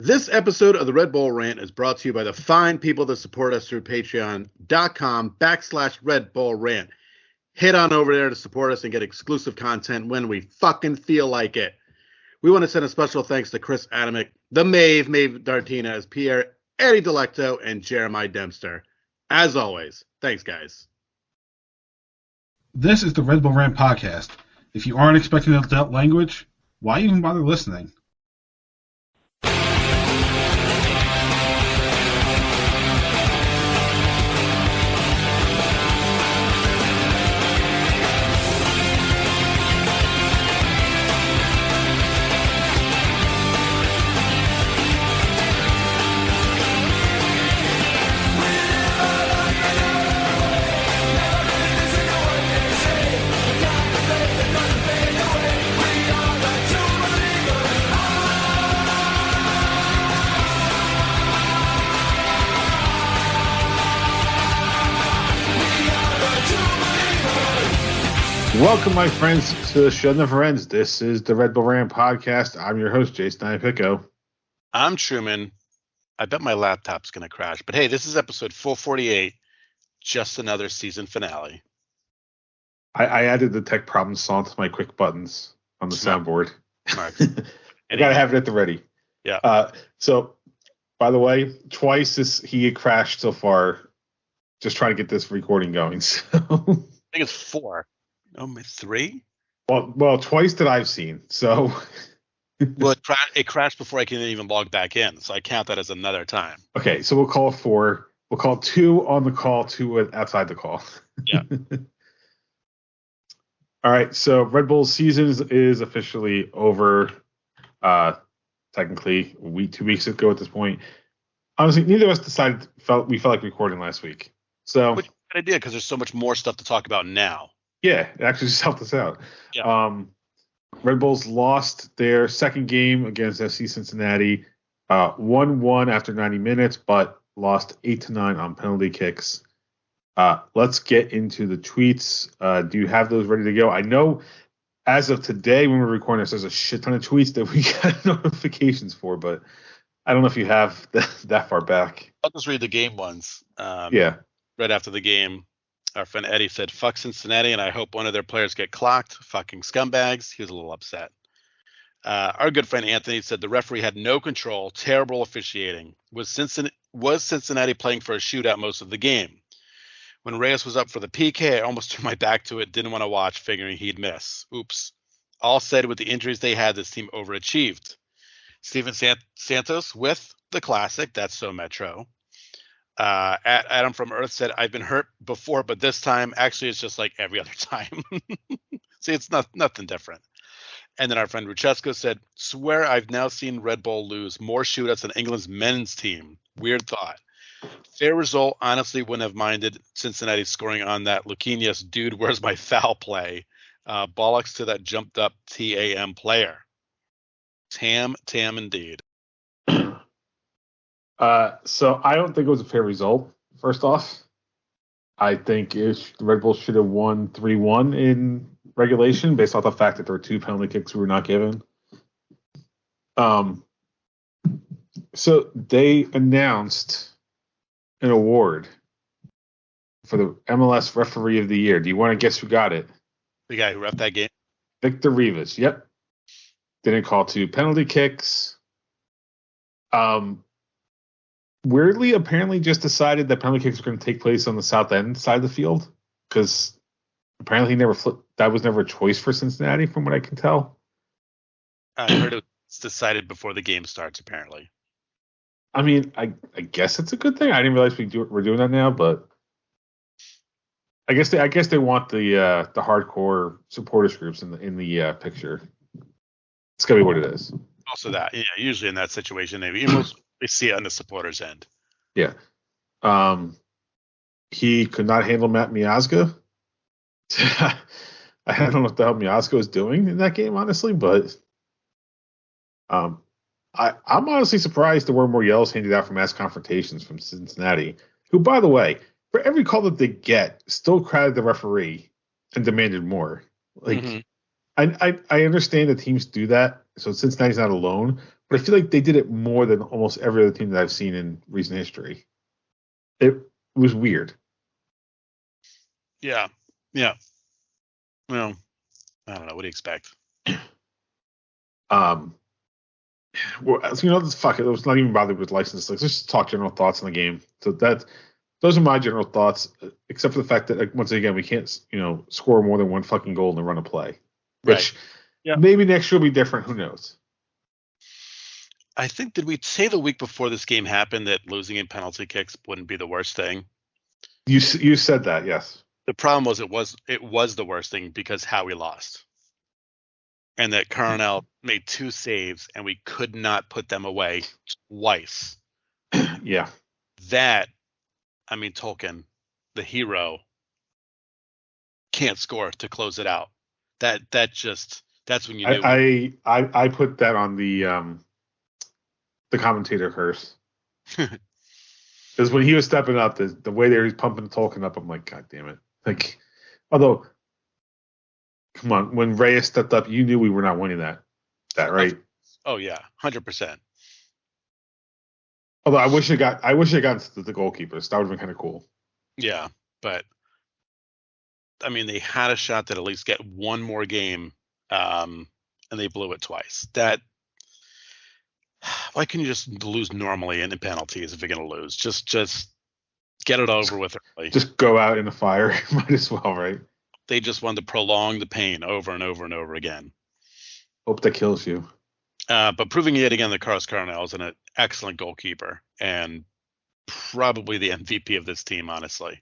This episode of the Red Bull Rant is brought to you by the fine people that support us through patreon.com/Red Bull Rant. Head on over there to support us and get exclusive content when we fucking feel like it. We want to send a special thanks to Chris Adamick, the Maeve Dartinez, Pierre, Eddie Delecto, and Jeremiah Dempster. As always, thanks, guys. This is the Red Bull Rant podcast. If you aren't expecting adult language, why even bother listening? Welcome, my friends, to the show never ends. This is the Red Bull Rant podcast. I'm your host, Jason Iapicco. I'm Truman. I bet my laptop's going to crash. But hey, this is episode 448, just another season finale. I added the tech problem song to my quick buttons on the soundboard. Smart. I got to have it at the ready. Yeah. So, by the way, twice he had crashed so far just trying to get this recording going. So. I think it's 4. Oh, 3? Well, twice that I've seen. So, well, it crashed before I can even log back in, so I count that as another time. Okay, so we'll call 4. We'll call 2 on the call, 2 outside the call. Yeah. All right, so Red Bull's season is officially over. Technically, 2 weeks ago at this point. Honestly, neither of us felt like recording last week. So, which is a good idea because there's so much more stuff to talk about now. Yeah, it actually just helped us out. Yeah. Red Bulls lost their second game against FC Cincinnati, 1-1 after 90 minutes, but lost 8-9 on penalty kicks. Let's get into the tweets. Do you have those ready to go? I know as of today when we're recording this, there's a shit ton of tweets that we got notifications for, but I don't know if you have that far back. I'll just read the game ones. Yeah. Right after the game. Our friend Eddie said, fuck Cincinnati, and I hope one of their players get clocked. Fucking scumbags. He was a little upset. Our good friend Anthony said the referee had no control, terrible officiating. Was Cincinnati playing for a shootout most of the game? When Reyes was up for the PK, I almost turned my back to it, didn't want to watch, figuring he'd miss. Oops. All said, with the injuries they had, this team overachieved. Steven Santos with the classic, that's so Metro. Adam from Earth said, I've been hurt before, but this time actually it's just like every other time. See, it's nothing different. And then our friend Ruchesco said, swear I've now seen Red Bull lose more shootouts than England's men's team. Weird thought. Fair result. Honestly, wouldn't have minded Cincinnati scoring on that Luquinhas dude, where's my foul play? Bollocks to that jumped up TAM player. Tam indeed. So I don't think it was a fair result, first off. I think the Red Bulls should have won 3-1 in regulation based off the fact that there were 2 penalty kicks we were not given. So they announced an award for the MLS Referee of the Year. Do you want to guess who got it? The guy who reffed that game? Victor Rivas, yep. Didn't call 2 penalty kicks. Weirdly, apparently just decided that penalty kicks were going to take place on the south end side of the field because apparently he never flipped. That was never a choice for Cincinnati, from what I can tell. I heard it was decided before the game starts, apparently. I mean, I guess it's a good thing. I didn't realize we're doing that now, but I guess they want the hardcore supporters groups in the picture. It's gotta be what it is. Also, that usually in that situation they see it on the supporters' end. Yeah. He could not handle Matt Miazga. I don't know what the hell Miazga was doing in that game, honestly, but I'm honestly surprised there weren't more yells handed out for mass confrontations from Cincinnati, who, by the way, for every call that they get, still crowded the referee and demanded more. Like, I understand that teams do that, so Cincinnati's not alone, but I feel like they did it more than almost every other team that I've seen in recent history. It was weird. Yeah. Yeah. Well, I don't know. What do you expect? Um, well, so, fuck it. I was not even bothered with license. Like, let's just talk general thoughts on the game. So those are my general thoughts, except for the fact that, like, once again, we can't, score more than one fucking goal in the run of play. Right. Which Yeah. maybe next year will be different. Who knows? I think, did we say the week before this game happened that losing in penalty kicks wouldn't be the worst thing? You said that, yes. The problem was it was the worst thing because how we lost. And that Carnell made 2 saves and we could not put them away twice. Yeah. That, I mean, Tolkien, the hero, can't score to close it out. That's when you knew. I put that on the commentator curse. Because when he was stepping up, the way that he was pumping Tolkien up, I'm like, God damn it. Like, although, come on, when Reyes stepped up, you knew we were not winning that, right? Oh yeah, 100%. Although I wish it got to the goalkeepers. That would have been kind of cool. Yeah, but I mean, they had a shot to at least get one more game, and they blew it twice. Why can't you just lose normally in penalties if you're going to lose? Just get it over with early. Just go out in the fire. Might as well, right? They just wanted to prolong the pain over and over and over again. Hope that kills you. But proving yet again that Carlos Carnell is an excellent goalkeeper and probably the MVP of this team, honestly.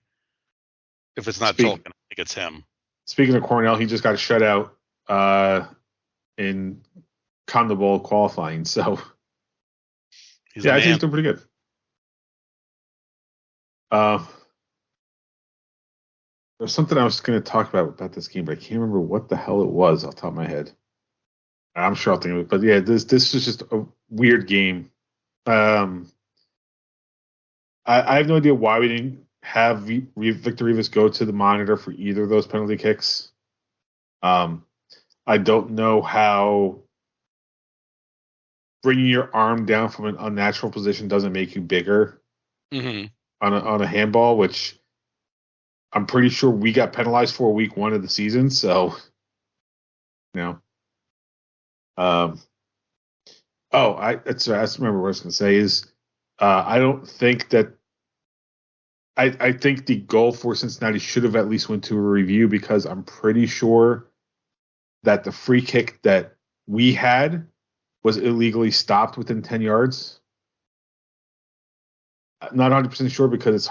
If it's not Tolkien, I think it's him. Speaking of Cornell, he just got a shutout in CONMEBOL qualifying. So, I think he's doing pretty good. There's something I was going to talk about this game, but I can't remember what the hell it was off the top of my head. I'm sure I'll think of it. But yeah, this is just a weird game. I have no idea why we didn't have Victor Rivas go to the monitor for either of those penalty kicks. I don't know how bringing your arm down from an unnatural position doesn't make you bigger on a handball, which I'm pretty sure we got penalized for week 1 of the season. So, I remember what I was going to say is I don't think that I think the goal for Cincinnati should have at least went to a review because I'm pretty sure that the free kick that we had was illegally stopped within 10 yards. Not 100% sure because it's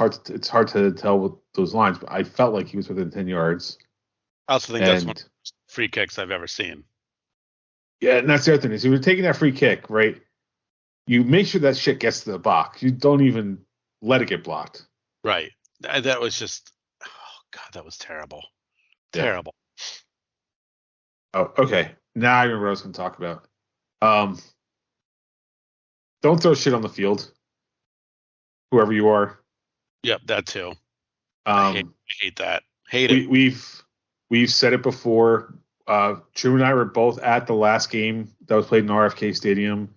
hard to tell with those lines, but I felt like he was within 10 yards. I also think that's one of the free kicks I've ever seen. Yeah, and that's the other thing is, if you're taking that free kick, right, you make sure that shit gets to the box. You don't even let it get blocked. Right. That was just, oh God, that was terrible. Yeah. Terrible. Oh, okay. Now I remember what I was going to talk about. Don't throw shit on the field, whoever you are. Yep, that too. I hate that. Hate it. We've said it before. Drew and I were both at the last game that was played in RFK Stadium.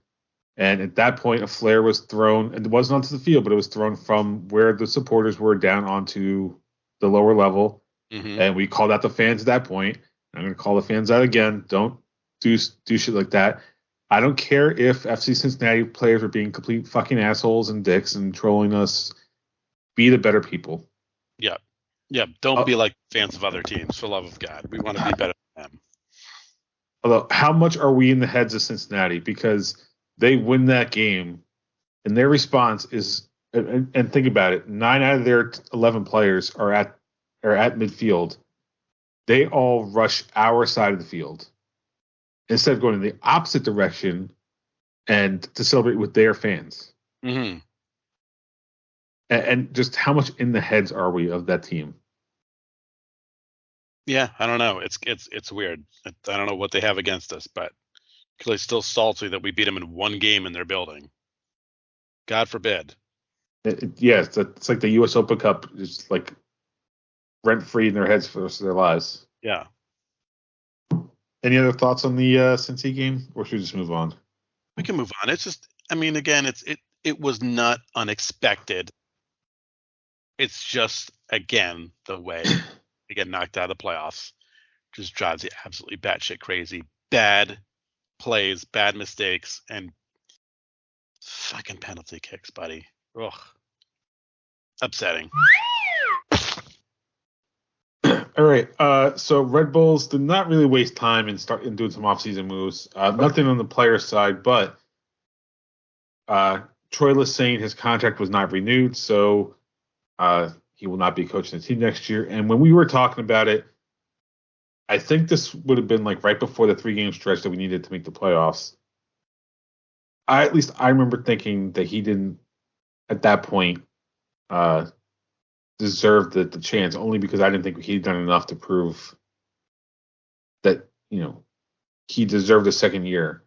And at that point, a flare was thrown, and it wasn't onto the field, but it was thrown from where the supporters were down onto the lower level. Mm-hmm. And we called out the fans at that point. I'm going to call the fans out again. Don't do shit like that. I don't care if FC Cincinnati players are being complete fucking assholes and dicks and trolling us. Be the better people. Yeah. Yeah. Don't be like fans of other teams, for the love of God. We want to be better than them. Although, how much are we in the heads of Cincinnati? Because they win that game, and their response is, and think about it, 9 out of their 11 players are at midfield. They all rush our side of the field instead of going in the opposite direction and to celebrate with their fans. Mm-hmm. And just how much in the heads are we of that team? Yeah, I don't know. It's weird. I don't know what they have against us, but they're still salty that we beat them in one game in their building. God forbid. It's like the U.S. Open Cup is like rent-free in their heads for the rest of their lives. Yeah. Any other thoughts on the Cincy game, or should we just move on? We can move on. It's just, I mean, again, it was not unexpected. It's just, again, the way they get knocked out of the playoffs just drives you absolutely batshit crazy. Bad plays, bad mistakes, and fucking penalty kicks, buddy. Ugh. Upsetting. All right. So Red Bulls did not really waste time in doing some offseason moves. Nothing on the player side, but Troy Lesane, his contract was not renewed, so he will not be coaching the team next year. And when we were talking about it, I think this would have been like right before the 3-game stretch that we needed to make the playoffs. At least I remember thinking that he didn't, at that point, deserve the chance, only because I didn't think he'd done enough to prove that, he deserved a second year.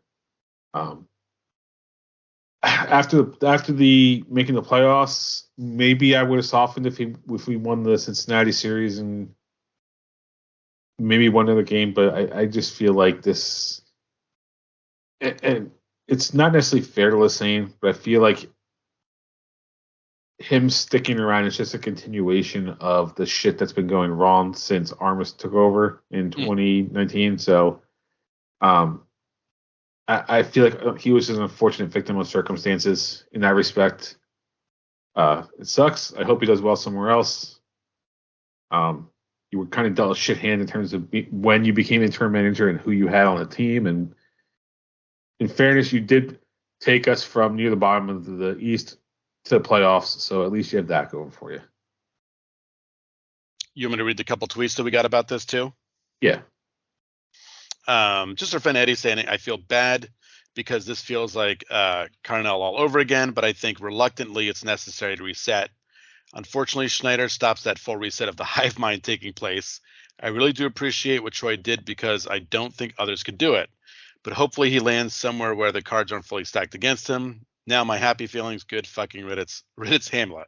After the making the playoffs, maybe I would have softened if we won the Cincinnati series and maybe one other game, but I just feel like this, and it's not necessarily fair to Lesane, but I feel like him sticking around is just a continuation of the shit that's been going wrong since Armas took over in 2019. So, I feel like he was an unfortunate victim of circumstances in that respect. It sucks. I hope he does well somewhere else. You were kind of dealt a shit hand in terms of when you became interim manager and who you had on the team. And in fairness, you did take us from near the bottom of the East to the playoffs, so at least you have that going for you. You want me to read the couple tweets that we got about this too? Yeah. Just our friend Eddie saying, I feel bad because this feels like Carnell all over again, but I think reluctantly it's necessary to reset. Unfortunately, Schneider stops that full reset of the hive mind taking place. I really do appreciate what Troy did because I don't think others could do it. But hopefully he lands somewhere where the cards aren't fully stacked against him. Now my happy feelings, good fucking Ridditz Hamlet.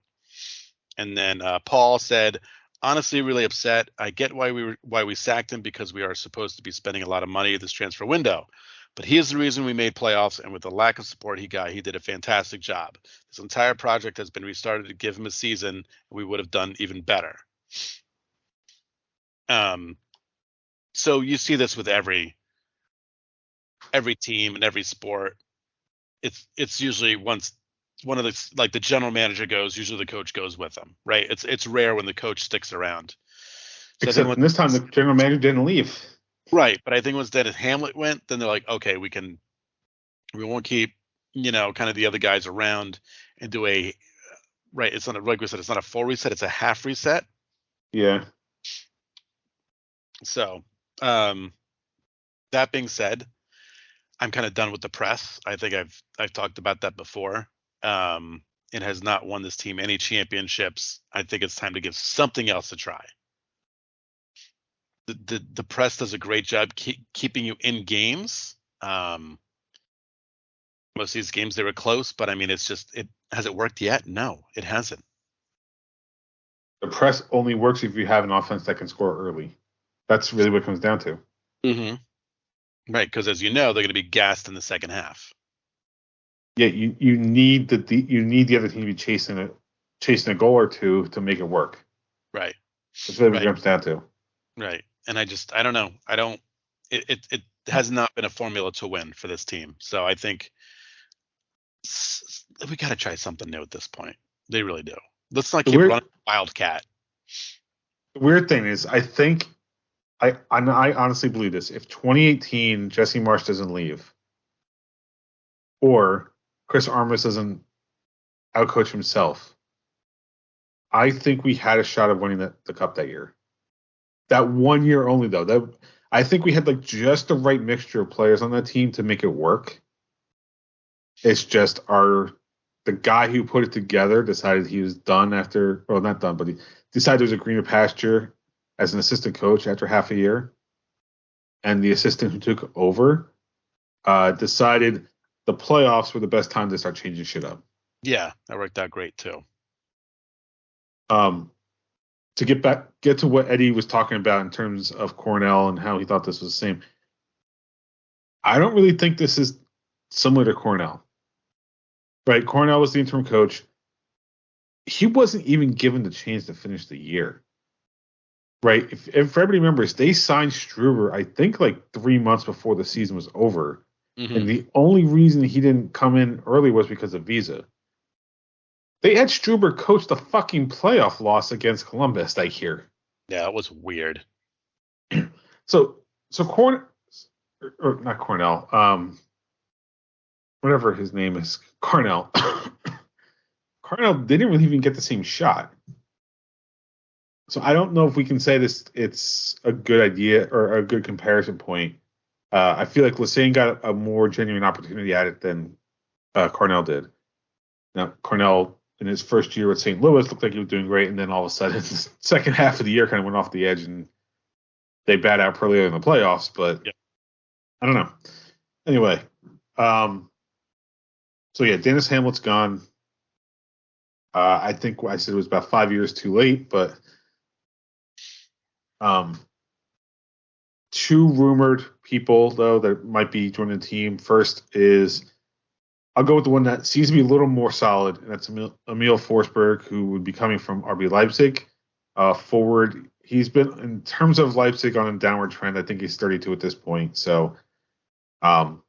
And then Paul said, honestly, really upset. I get why we sacked him because we are supposed to be spending a lot of money at this transfer window. But he is the reason we made playoffs, and with the lack of support he got, he did a fantastic job. This entire project has been restarted to give him a season, and we would have done even better. So you see this with every team and every sport. It's usually once one of the, like, the general manager goes, usually the coach goes with them, right? It's rare when the coach sticks around. So except this time the general manager didn't leave. Right, but I think once Dennis Hamlet went, then they're like, okay, we won't keep, kind of the other guys around and do a, right, it's not, like we said, it's not a full reset, it's a half reset. Yeah. So, that being said, I'm kind of done with the press. I think I've talked about that before. It has not won this team any championships. I think it's time to give something else a try. The press does a great job keeping you in games. Most of these games they were close, but I mean, has it worked yet? No, it hasn't. The press only works if you have an offense that can score early. That's really what it comes down to. Mm-hmm. Right, because as you know, they're going to be gassed in the second half. Yeah, you need the other team to be chasing a goal or two to make it work. Right. That's what it comes down to. Right. And I don't know. It has not been a formula to win for this team. So I think we got to try something new at this point. They really do. Let's not keep running Wildcat. The weird thing is, I think, I honestly believe this. If 2018 Jesse Marsh doesn't leave, or Chris Armas doesn't outcoach himself, I think we had a shot of winning the cup that year. That 1 year only, though. I think we had like just the right mixture of players on that team to make it work. It's just the guy who put it together decided he was done after, well, not done, but he decided there was a greener pasture as an assistant coach after half a year. And the assistant who took over decided the playoffs were the best time to start changing shit up. Yeah, that worked out great too. To get to what Eddie was talking about in terms of Cornell and how he thought this was the same. I don't really think this is similar to Cornell. Right? Cornell was the interim coach. He wasn't even given the chance to finish the year. Right? If everybody remembers, they signed Struber, I think, like 3 months before the season was over. Mm-hmm. And the only reason he didn't come in early was because of visa. They had Struber coach the fucking playoff loss against Columbus that year. Yeah, it was weird. So not Cornell, whatever his name is, Cornell. Cornell didn't really even get the same shot. So I don't know if we can say it's a good idea or a good comparison point. I feel like Lassane got a more genuine opportunity at it than Cornell did. Now, Cornell, in his first year with St. Louis, looked like he was doing great, and then all of a sudden, the second half of the year kind of went off the edge, and they bat out pretty early in the playoffs. But yeah. I don't know. Anyway, so yeah, Dennis Hamlet's gone. I think I said it was about 5 years too late, but two rumored people, though, that might be joining the team. First is, I'll go with the one that seems to be a little more solid, and that's Emil Forsberg, who would be coming from RB Leipzig. Forward, he's been, in terms of Leipzig, on a downward trend. I think he's 32 at this point. So, him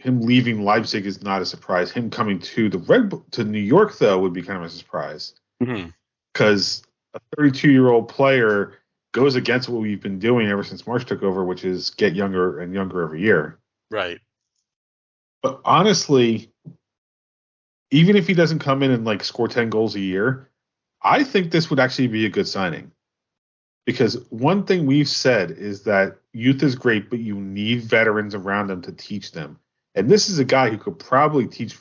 leaving Leipzig is not a surprise. Him coming to to New York, though, would be kind of a surprise. Because a 32-year-old player goes against what we've been doing ever since March took over, which is get younger and younger every year. Right. But honestly, even if he doesn't come in and score 10 goals a year, I think this would actually be a good signing. Because one thing we've said is that youth is great, but you need veterans around them to teach them. And this is a guy who could probably teach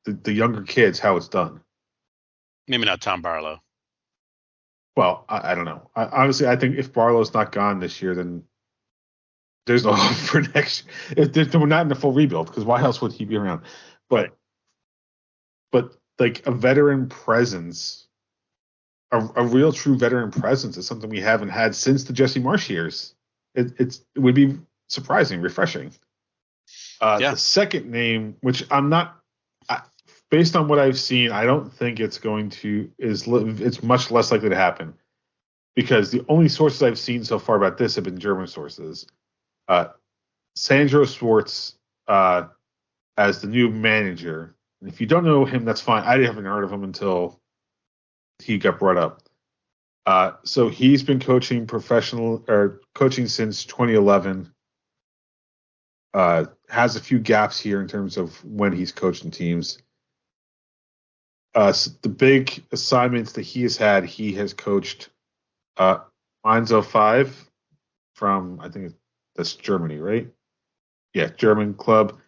the younger kids how it's done. Maybe not Tom Barlow. Well, I don't know. Honestly, I think if Barlow's not gone this year, then there's no hope for next year. We're not in a full rebuild, because why else would he be around? But a veteran presence, a real true veteran presence, is something we haven't had since the Jesse Marsh years. It would be surprising, refreshing. The second name, which I'm not, based on what I've seen, I don't think it's it's much less likely to happen, because the only sources I've seen so far about this have been German sources. Sandro Schwartz as the new manager. And if you don't know him, that's fine. I haven't heard of him until he got brought up. So he's been coaching since 2011. Has a few gaps here in terms of when he's coaching teams. So the big assignments that he has coached Mainz 05 from, I think that's Germany, right? Yeah, German club.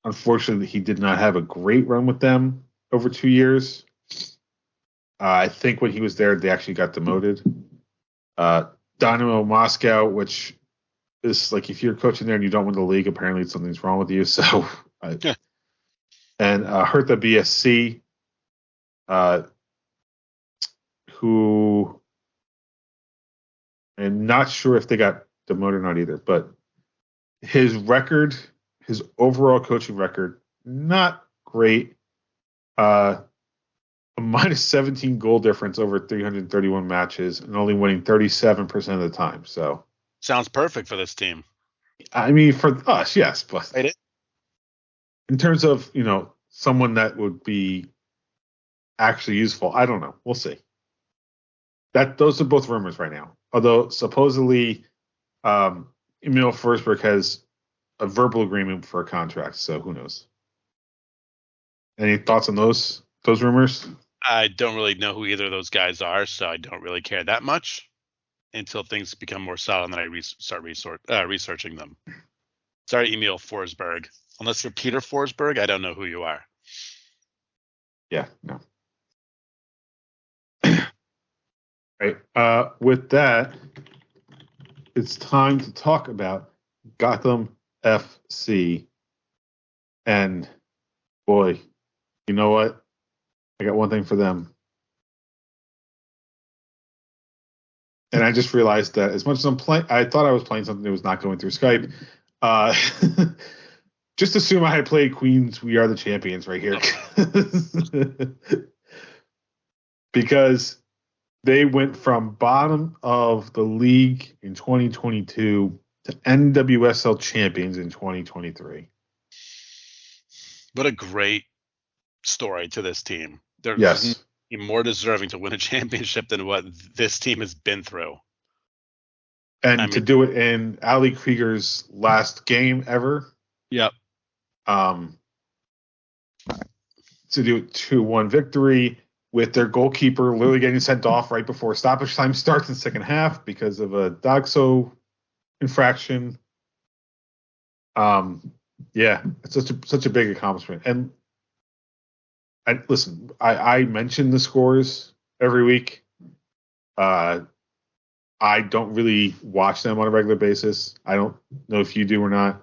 Unfortunately, he did not have a great run with them over 2 years. I think when he was there, they actually got demoted. Dynamo Moscow, which is if you're coaching there and you don't win the league, apparently something's wrong with you. So, and Hertha BSC, who I'm not sure if they got demoted or not either, but his overall coaching record, not great. A minus 17 goal difference over 331 matches, and only winning 37% of the time. So sounds perfect for this team. I mean, for us, yes, but in terms of someone that would be actually useful, I don't know. We'll see. Those are both rumors right now. Although supposedly Emil Forsberg has a verbal agreement for a contract, so who knows? Any thoughts on those rumors? I don't really know who either of those guys are, so I don't really care that much until things become more solid and then I start researching them. Sorry, Emil Forsberg. Unless you're Peter Forsberg, I don't know who you are. Yeah, no. Right. With that, it's time to talk about Gotham FC. And boy, you know what? I got one thing for them. And I just realized that as much as I thought I was playing something that was not going through Skype. Uh, just assume I had played Queens. We are the champions right here, because they went from bottom of the league in 2022 to NWSL champions in 2023. What a great story to this team. There's Yes. more deserving to win a championship than what this team has been through. And to do it in Ali Krieger's last game ever. Yep. To do it 2-1 victory with their goalkeeper literally getting sent off right before stoppage time starts in the second half because of a Dagso infraction. Yeah, it's such a big accomplishment. And listen, I mention the scores every week. I don't really watch them on a regular basis. I don't know if you do or not.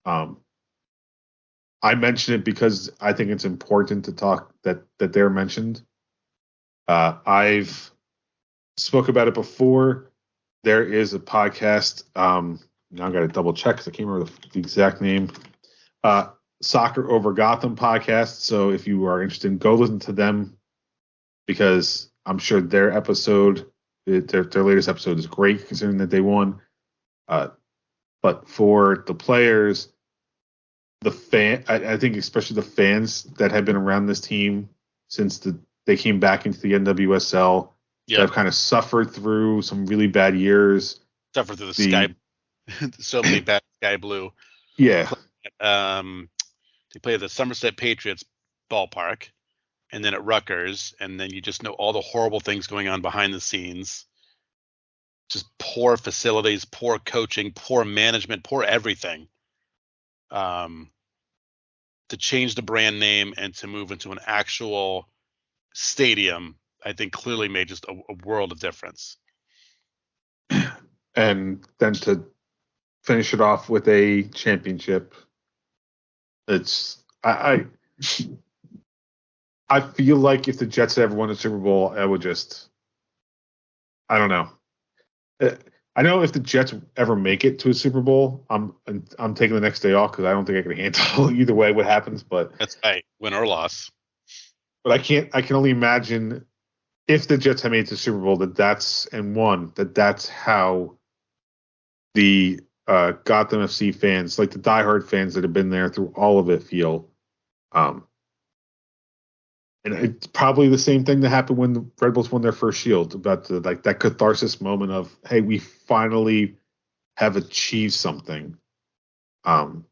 I mention it because I think it's important to talk that they're mentioned. I've spoke about it before. There is a podcast. Now I got to double check because I can't remember the exact name. Soccer Over Gotham podcast. So if you are interested, go listen to them because I'm sure their episode, their latest episode is great considering that they won. But for the players, I think especially the fans that have been around this team since they came back into the NWSL, that have kind of suffered through some really bad years. Suffered through the sky, so many bad sky blue. Yeah. They play at the Somerset Patriots ballpark, and then at Rutgers, and then you just know all the horrible things going on behind the scenes. Just poor facilities, poor coaching, poor management, poor everything. To change the brand name and to move into an actual stadium, I think clearly made just a world of difference. And then to finish it off with a championship, it's I feel like if the Jets had ever won a Super Bowl, I would just, I don't know. I know if the Jets ever make it to a Super Bowl, I'm taking the next day off because I don't think I can handle either way what happens. But that's right, win or loss. But I can only imagine if the Jets had made it to the Super Bowl that's how the Gotham FC fans, like the diehard fans that have been there through all of it, feel. And it's probably the same thing that happened when the Red Bulls won their first Shield, about that catharsis moment of, hey, we finally have achieved something. And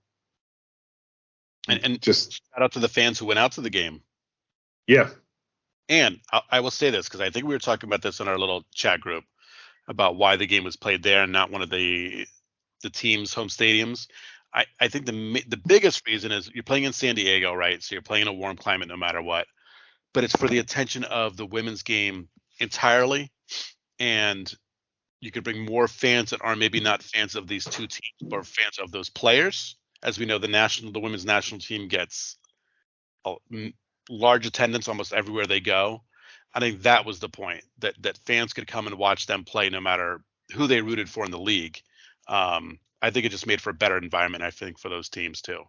just shout out to the fans who went out to the game. Yeah. And I will say this because I think we were talking about this in our little chat group about why the game was played there and not one of the team's home stadiums. I think the biggest reason is you're playing in San Diego, right? So you're playing in a warm climate no matter what. But it's for the attention of the women's game entirely. And you could bring more fans that are maybe not fans of these two teams, but fans of those players. As we know, the women's national team gets a large attendance almost everywhere they go. I think that was the point, that fans could come and watch them play no matter who they rooted for in the league. I think it just made for a better environment, I think, for those teams too.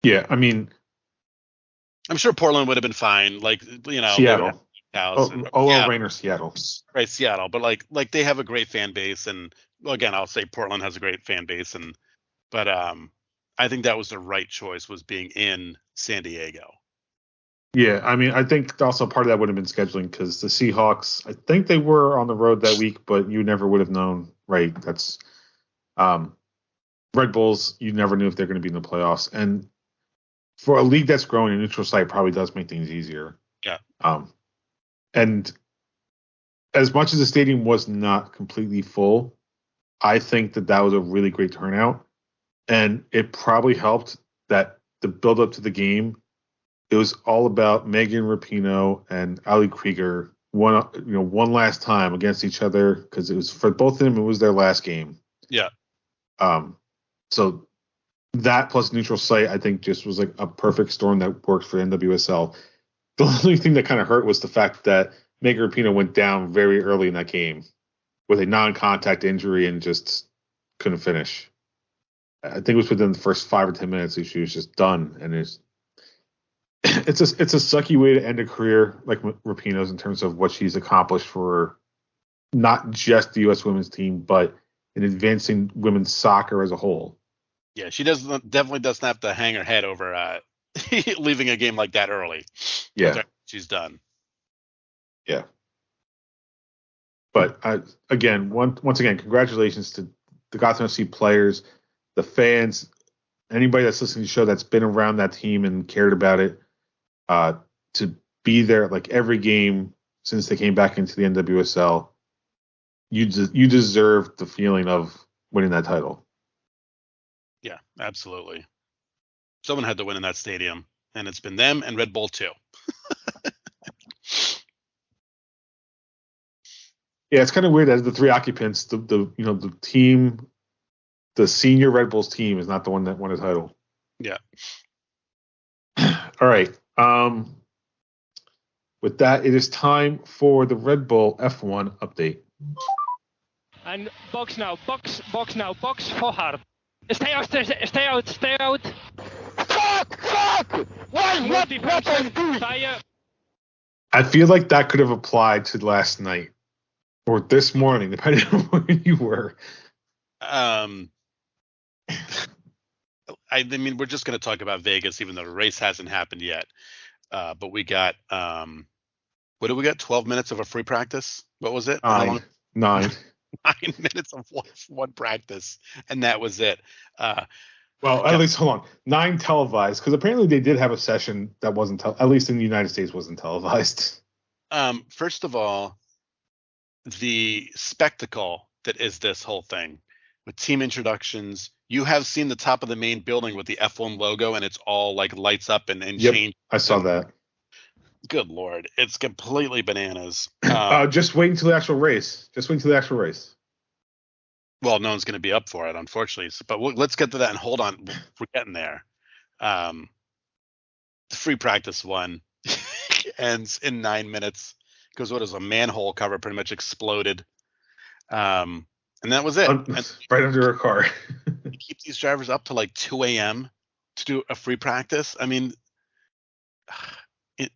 Yeah, I mean, I'm sure Portland would have been fine. Like, Seattle. Rainer, Seattle. Right, Seattle. But like they have a great fan base, and again, I'll say Portland has a great fan base, but I think that was the right choice, was being in San Diego. Yeah, I mean, I think also part of that would have been scheduling because the Seahawks, I think they were on the road that week, but you never would have known, right? That's Red Bulls. You never knew if they're going to be in the playoffs, and for a league that's growing, a neutral site probably does make things easier. Yeah. And as much as the stadium was not completely full, I think that was a really great turnout, and it probably helped that the build up to the game, it was all about Megan Rapinoe and Ali Krieger one last time against each other, because it was for both of them, it was their last game. Yeah. So that plus neutral site, I think, just was like a perfect storm that worked for NWSL. The only thing that kind of hurt was the fact that Megan Rapinoe went down very early in that game with a non-contact injury and just couldn't finish. I think it was within the first 5 or 10 minutes she was just done. And it's a sucky way to end a career like Rapinoe's in terms of what she's accomplished for not just the U.S. women's team, but in advancing women's soccer as a whole. Yeah, she definitely doesn't have to hang her head over leaving a game like that early. Yeah, she's done. Yeah, but once again, congratulations to the Gotham FC players, the fans, anybody that's listening to the show that's been around that team and cared about it. To be there like every game since they came back into the NWSL, you deserve the feeling of winning that title. Yeah, absolutely. Someone had to win in that stadium, and it's been them and Red Bull too. Yeah, it's kind of weird that the three occupants, the team, the senior Red Bulls team is not the one that won a title. Yeah. All right. With that, it is time for the Red Bull F1 update. And box now, box for hard. Stay out. Fuck! What tire. I feel like that could have applied to last night or this morning, depending on where you were. I mean, we're just going to talk about Vegas, even though the race hasn't happened yet. But we got, what did we get? 12 minutes of a free practice? What was it? 9. 9 minutes of one practice, and that was it. Well, at least, hold on. 9 televised, because apparently they did have a session that wasn't, at least in the United States, wasn't televised. First of all, the spectacle that is this whole thing with team introductions. You have seen the top of the main building with the F1 logo, and it's all like lights up and yep, change. I saw that. Good Lord. It's completely bananas. Just wait until the actual race. Well, no one's going to be up for it, unfortunately. But let's get to that and hold on. We're getting there. The free practice one ends in 9 minutes because what is a manhole cover pretty much exploded. And that was it. Right under a car. Keep these drivers up to like 2 a.m. to do a free practice. I mean,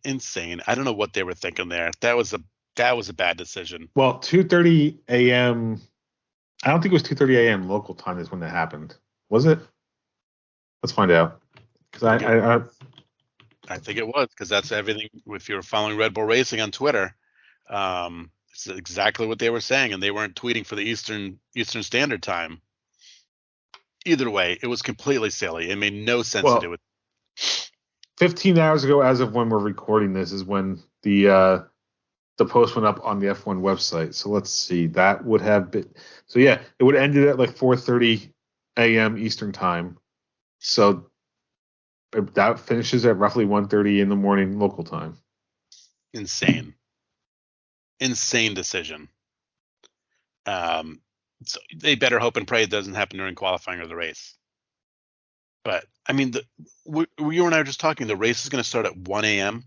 insane. I don't know what they were thinking there. That was a bad decision. Well, 2:30 a.m. I don't think it was 2:30 a.m. local time is when that happened. Was it? Let's find out. Because I think it was, because that's everything. If you're following Red Bull Racing on Twitter, it's exactly what they were saying, and they weren't tweeting for the Eastern Standard Time. Either way, it was completely silly. It made no sense to do it. 15 hours ago, as of when we're recording this, is when the post went up on the F1 website. So let's see. That would have been. So yeah, it would have ended at like 4:30 a.m. Eastern time. So that finishes at roughly 1:30 in the morning local time. Insane decision. So they better hope and pray it doesn't happen during qualifying or the race. But I mean, you and I were just talking. The race is going to start at 1 a.m.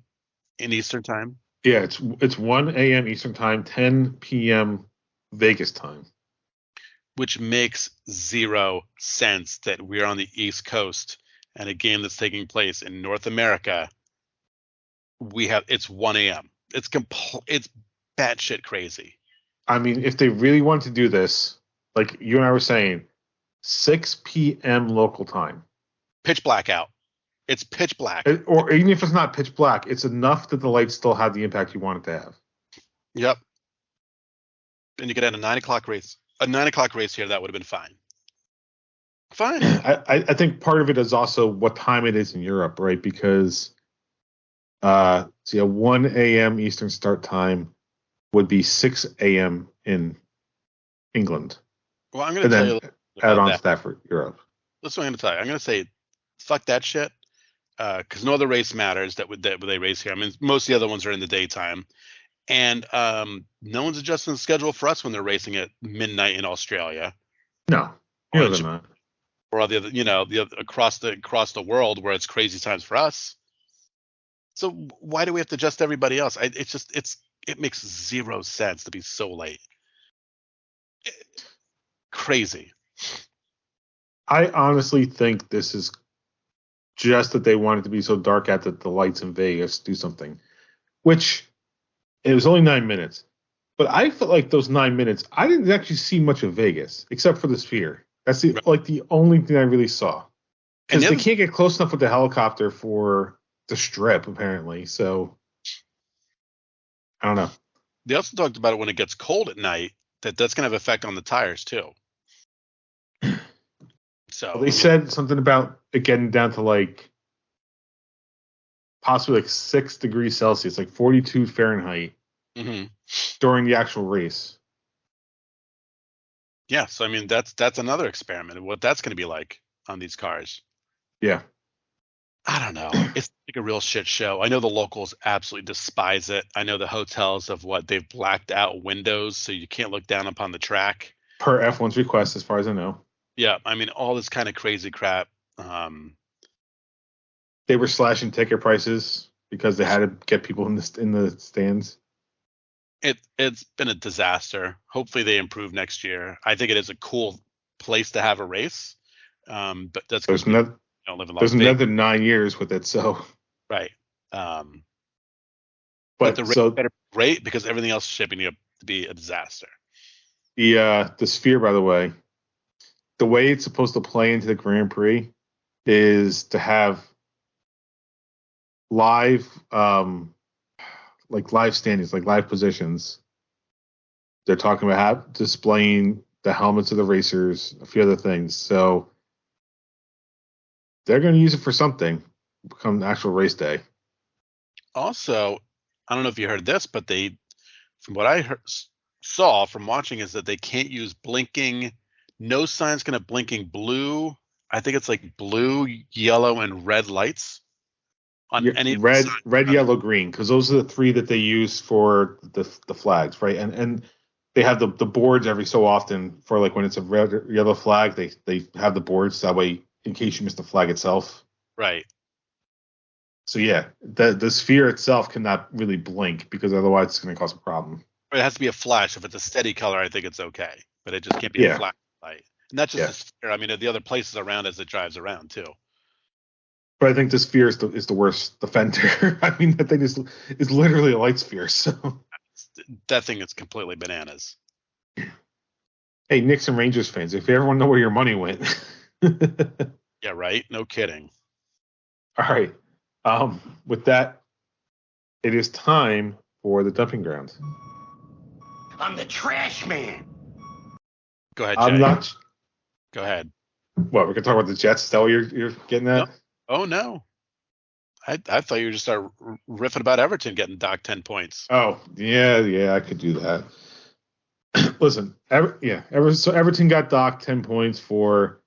in Eastern time. Yeah, it's 1 a.m. Eastern time, 10 p.m. Vegas time. Which makes zero sense that we're on the East Coast and a game that's taking place in North America. It's 1 a.m. It's batshit crazy. I mean, if they really want to do this, like you and I were saying, 6 p.m. local time. Pitch black out. It's pitch black. Or even if it's not pitch black, it's enough that the lights still have the impact you want it to have. Yep. And you could add a 9 o'clock race. A 9 o'clock race here, that would have been fine. Fine. I think part of it is also what time it is in Europe, right? Because a 1 a.m. Eastern start time would be 6 a.m. in England. Well, I'm going to tell you. Add on to that for Europe. That's what I'm going to tell you. I'm going to say, fuck that shit. Because no other race matters that they race here. I mean, most of the other ones are in the daytime. And no one's adjusting the schedule for us when they're racing at midnight in Australia. No, they're not. Or the other, across the world where it's crazy times for us. So why do we have to adjust everybody else? It makes zero sense to be so late. Crazy. I honestly think this is just that they wanted to be so dark at the lights in Vegas do something, which it was only 9 minutes. But I felt like those 9 minutes, I didn't actually see much of Vegas except for the Sphere. That's the only thing I really saw. Because they can't get close enough with the helicopter for the Strip, apparently. So, I don't know. They also talked about it when it gets cold at night, that's going to have effect on the tires, too. So well, they said something about it getting down to like possibly like 6 degrees Celsius, like 42 Fahrenheit during the actual race. Yeah, so I mean that's another experiment of what that's going to be like on these cars. Yeah. I don't know. It's like a real shit show. I know the locals absolutely despise it. I know the hotels they've blacked out windows so you can't look down upon the track. Per F1's request, as far as I know. Yeah, I mean all this kind of crazy crap. They were slashing ticket prices because they had to get people in the stands. It's been a disaster. Hopefully they improve next year. I think it is a cool place to have a race. But that's because we don't live in Las Vegas. There's another 9 years with it, so right. But the race better be great because everything else is shaping up to be a disaster. The Sphere, by the way, the way it's supposed to play into the Grand Prix is to have live live standings, like live positions. They're talking about displaying the helmets of the racers, a few other things. So they're going to use it for something come actual race day. Also, I don't know if you heard this, but from what I saw from watching is that they can't use blinking. No sign's going to blinking blue. I think it's like blue, yellow, and red lights on any red, yellow, green, because those are the three that they use for the flags, right? And they have the boards every so often for like when it's a red or yellow flag, they have the boards that way in case you miss the flag itself. Right. So yeah, the Sphere itself cannot really blink because otherwise it's going to cause a problem. It has to be a flash. If it's a steady color, I think it's okay, but it just can't be a flash light. And that's just the Sphere. I mean, the other places around as it drives around too. But I think the Sphere is the worst offender. I mean, that thing is literally a light sphere. So that thing is completely bananas. Hey, Knicks and Rangers fans, if you ever want to know where your money went. Yeah, right. No kidding. All right. With that, it is time for the dumping ground. I'm the trash man. Go ahead, Jay. I'm not. Go ahead. What, we're gonna talk about the Jets? Is that what you're getting at? No. Oh no. I thought you were just start riffing about Everton getting docked 10 points. Oh yeah, I could do that. Listen, Everton got docked 10 points for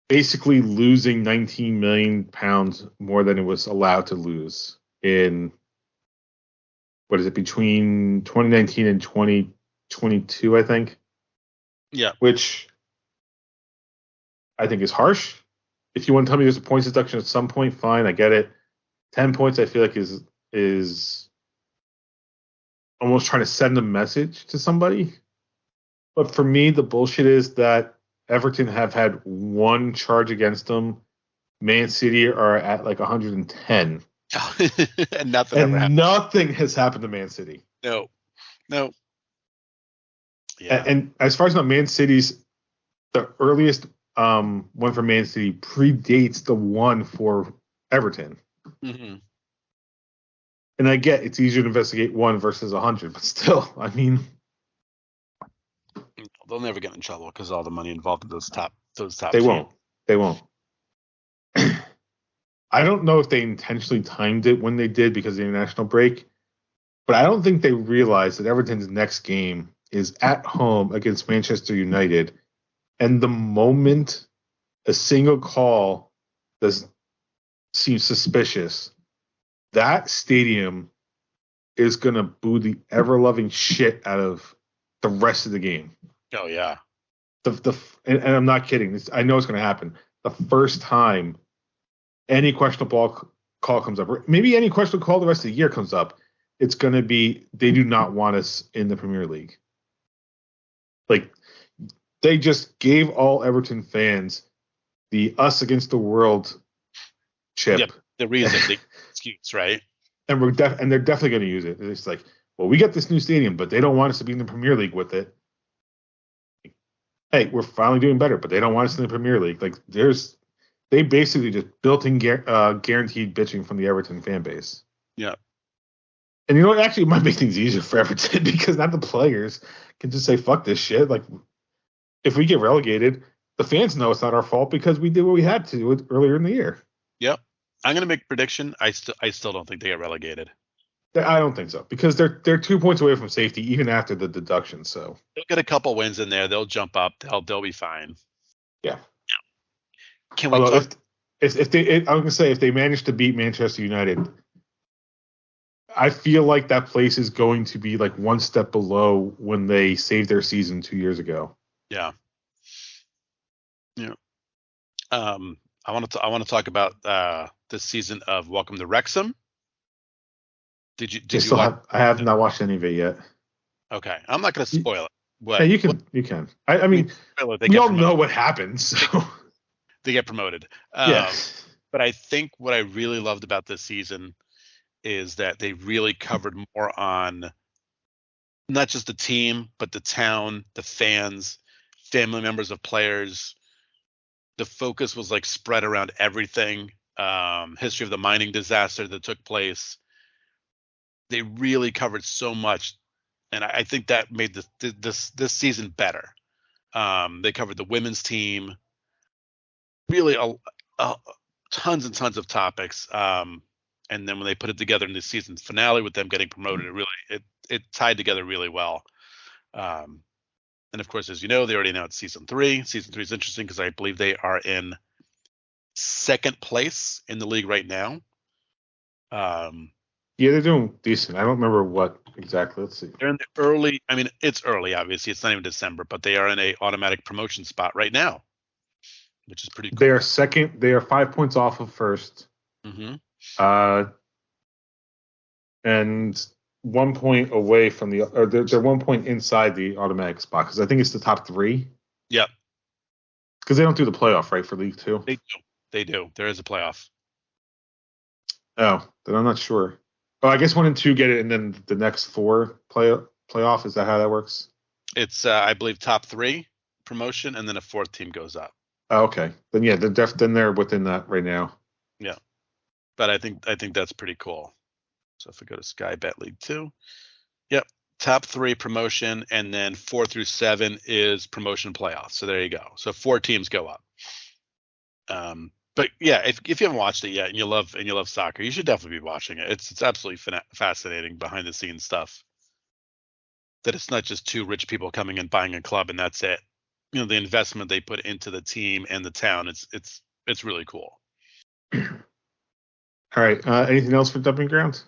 basically losing 19 million pounds more than it was allowed to lose in between 2019 and 2022, I think. Yeah. Which I think is harsh. If you want to tell me there's a points deduction at some point, fine, I get it. 10 points I feel like is almost trying to send a message to somebody. But for me, the bullshit is that Everton have had one charge against them. Man City are at like 110. And nothing has happened to Man City. No. Yeah. And as far as Man City's, the earliest one for Man City predates the one for Everton. Mm-hmm. And I get it's easier to investigate 1 versus 100, but still, I mean, they'll never get in trouble because all the money involved in those top. They won't. I don't know if they intentionally timed it when they did because of the international break, but I don't think they realized that Everton's next game is at home against Manchester United, and the moment a single call seems suspicious, that stadium is going to boo the ever-loving shit out of the rest of the game. Oh, yeah. And I'm not kidding. I know it's going to happen. The first time any questionable call comes up, or maybe any questionable call the rest of the year comes up, it's going to be they do not want us in the Premier League. Like, They just gave all Everton fans the us against the world chip. Yep, the reason, the excuse, right? And they're definitely going to use it. It's like, well, we got this new stadium, but they don't want us to be in the Premier League with it. Hey, we're finally doing better, but they don't want us in the Premier League. Like, they basically just built-in guaranteed bitching from the Everton fan base. Yeah. And you know what? Actually, it might make things easier for Everton because not the players can just say, fuck this shit. Like, if we get relegated, the fans know it's not our fault because we did what we had to do earlier in the year. Yep. I'm going to make a prediction. I still don't think they get relegated. I don't think so because they're 2 points away from safety even after the deduction. So they'll get a couple wins in there. They'll jump up. They'll be fine. Yeah. Can we? I'm going to say if they manage to beat Manchester United, I feel like that place is going to be like one step below when they saved their season 2 years ago. Yeah. Yeah. I want to talk about this season of Welcome to Wrexham. Did you watch? I have not watched any of it yet. Okay, I'm not going to spoil it. But you can. I mean, we all know what happens. So. They get promoted. Yes. But I think what I really loved about this season is that they really covered more on not just the team, but the town, the fans, family members of players. The focus was like spread around everything. History of the mining disaster that took place. They really covered so much, and I think that made this season better. They covered the women's team, really tons and tons of topics. And then when they put it together in the season finale with them getting promoted, it tied together really well. And of course, as you know, they already announced season 3. Season 3 is interesting because I believe they are in second place in the league right now. Yeah, they're doing decent. I don't remember what exactly. Let's see. They're in the early. I mean, it's early. Obviously, it's not even December, but they are in a automatic promotion spot right now, which is pretty cool. They are second. They are 5 points off of first. Mm-hmm. And 1 point away from they're 1 point inside the automatic spot because I think it's the top 3. Yep. Because they don't do the playoff, right, for League 2? They do. There is a playoff. Oh, then I'm not sure. Oh, I guess 1 and 2 get it, and then the next 4 playoff. Is that how that works? It's I believe top 3 promotion, and then a 4th team goes up. Oh, okay. Then yeah, they're within that right now. Yeah, but I think that's pretty cool. So if we go to Sky Bet League 2, yep, top 3 promotion, and then 4 through 7 is promotion playoffs. So there you go. So 4 teams go up. But yeah, if you haven't watched it yet and you love soccer, you should definitely be watching it. It's absolutely fascinating behind the scenes stuff. That it's not just 2 rich people coming and buying a club and that's it. You know, the investment they put into the team and the town, it's really cool. All right. Anything else for dumping grounds?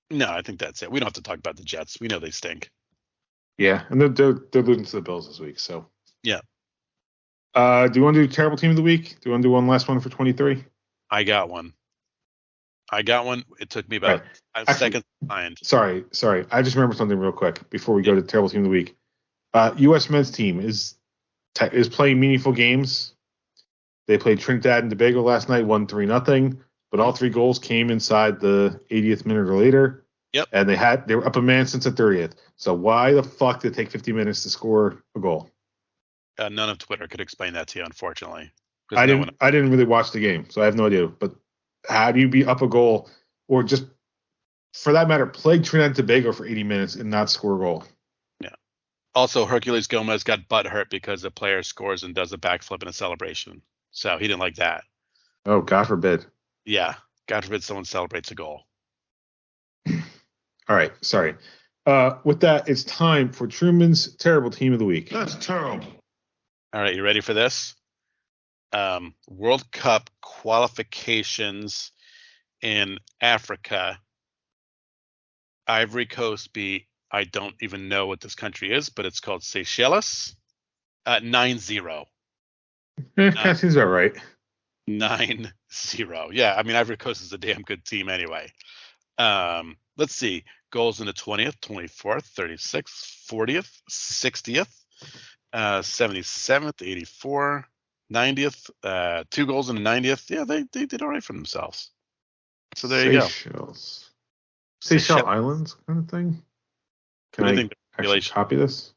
No, I think that's it. We don't have to talk about the Jets. We know they stink. Yeah, and they're losing to the Bills this week. So yeah. Do you want to do terrible team of the week? Do you want to do one last one for 23? I got one. It took me about 5 seconds to find. Sorry. I just remembered something real quick before we go to terrible team of the week. U.S. men's team is playing meaningful games. They played Trinidad and Tobago last night, won 3-0, but all 3 goals came inside the 80th minute or later. Yep. And they were up a man since the 30th. So why the fuck did it take 50 minutes to score a goal? None of Twitter could explain that to you, unfortunately. I didn't really watch the game, so I have no idea. But how do you be up a goal, or just for that matter, play Trinidad and Tobago for 80 minutes and not score a goal? Yeah. Also, Herculez Gomez got butt hurt because a player scores and does a backflip in a celebration, so he didn't like that. Oh, God forbid. Yeah, God forbid someone celebrates a goal. All right, sorry. With that, it's time for Truman's terrible team of the week. That's terrible. All right, you ready for this? World Cup qualifications in Africa. Ivory Coast beat, I don't even know what this country is, but it's called Seychelles. 9-0. That seems about right. 9-0. Yeah, I mean, Ivory Coast is a damn good team anyway. Let's see. Goals in the 20th, 24th, 36th, 40th, 60th. 77th, 84, 90th, 2 goals in the 90th. Yeah, they did all right for themselves. So there you go. Seychelles. Seychelles Islands kind of thing. Can What do I you think actually copy this?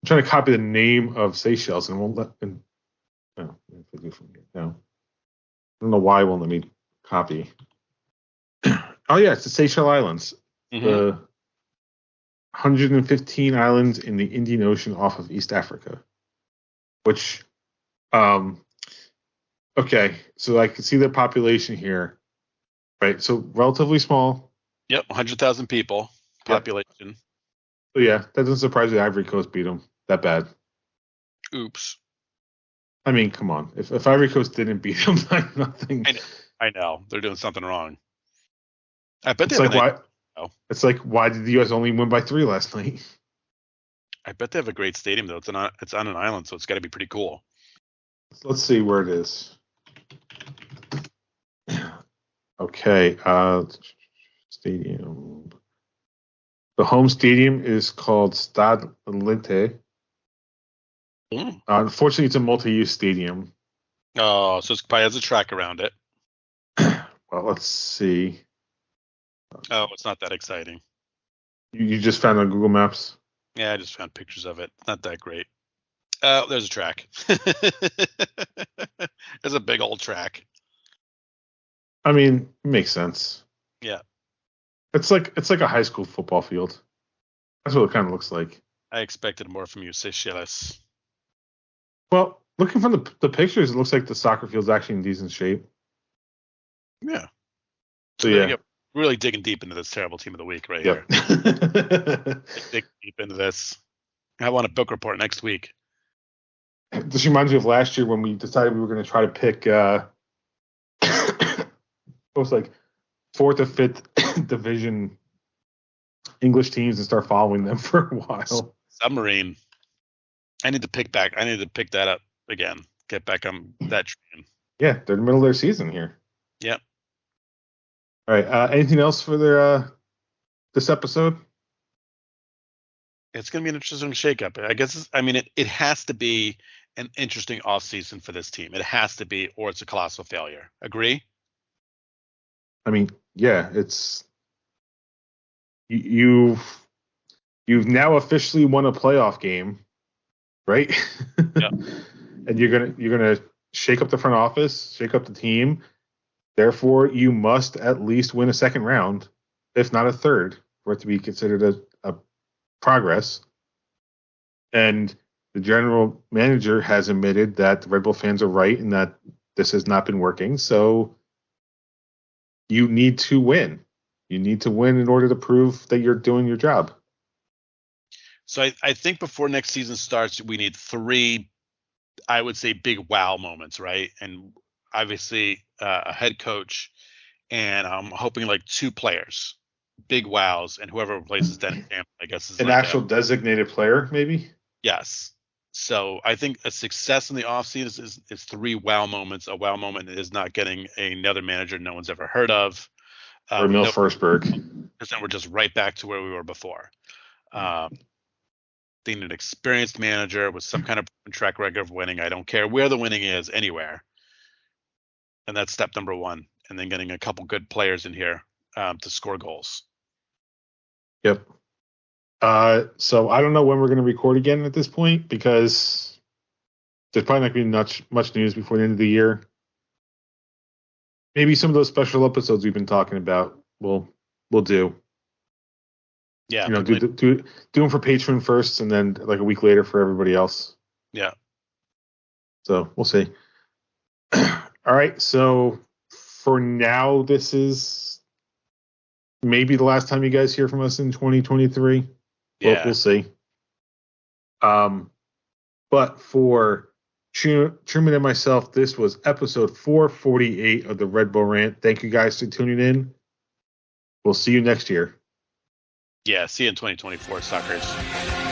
I'm trying to copy the name of Seychelles and it won't let. No, if I do from here. No. I don't know why it won't let me copy. Oh yeah, it's the Seychelles Islands. Mm-hmm. The 115 islands in the Indian Ocean off of East Africa. Which, okay, so I can see their population here, right? So relatively small. Yep, 100,000 people population. Yep. So yeah, that doesn't surprise me. Ivory Coast beat them that bad. Oops. I mean, come on. If Ivory Coast didn't beat them, like nothing. I know they're doing something wrong. I bet it's like why. It's like why did the U.S. only win by 3 last night? I bet they have a great stadium though. It's on an island, so it's got to be pretty cool. Let's see where it is. Okay, stadium. The home stadium is called Stade Lente. Unfortunately, it's a multi-use stadium. Oh, so it probably has a track around it. Well, let's see. Oh, it's not that exciting. You just found on Google Maps? Yeah, I just found pictures of it. Not that great. Oh, there's a track. There's a big old track. I mean, it makes sense. Yeah. It's like a high school football field. That's what it kind of looks like. I expected more from you, Seychelles. Well, looking from the pictures, it looks like the soccer field's actually in decent shape. Yeah. So yeah. Really digging deep into this terrible team of the week right here. Dig deep into this. I want a book report next week. This reminds me of last year when we decided we were going to try to pick it was like 4th or 5th division English teams and start following them for a while. Submarine. I need to pick that up again. Get back on that train. Yeah, they're in the middle of their season here. Yep. All right. Anything else for this episode? It's going to be an interesting shakeup. I guess. It has to be an interesting offseason for this team. It has to be, or it's a colossal failure. Agree? I mean, yeah. It's you've now officially won a playoff game, right? Yeah. And you're gonna shake up the front office, shake up the team. Therefore, you must at least win a second round, if not a third, for it to be considered a progress. And the general manager has admitted that the Red Bull fans are right and that this has not been working. So you need to win. You need to win in order to prove that you're doing your job. So I think before next season starts, we need 3, I would say, big wow moments, right? And obviously a head coach, and I'm hoping like 2 players, big wows, and whoever replaces Dennis Champ, I guess, is an like actual designated player, maybe. Yes. So I think a success in the offseason is 3 wow moments. A wow moment is not getting another manager no one's ever heard of. Or Emil Forsberg. Because then we're just right back to where we were before. Being an experienced manager with some kind of track record of winning. I don't care where the winning is, anywhere. And that's step number 1. And then getting a couple good players in here to score goals. Yep. So I don't know when we're going to record again at this point because there's probably not going to be much news before the end of the year. Maybe some of those special episodes we've been talking about we'll do. Yeah. Do them for Patreon first and then like a week later for everybody else. Yeah. So we'll see. All right. So for now, this is maybe the last time you guys hear from us in 2023. Yeah. We'll see. But for Truman and myself, this was episode 448 of the Red Bull Rant. Thank you guys for tuning in. We'll see you next year. Yeah, see you in 2024, suckers.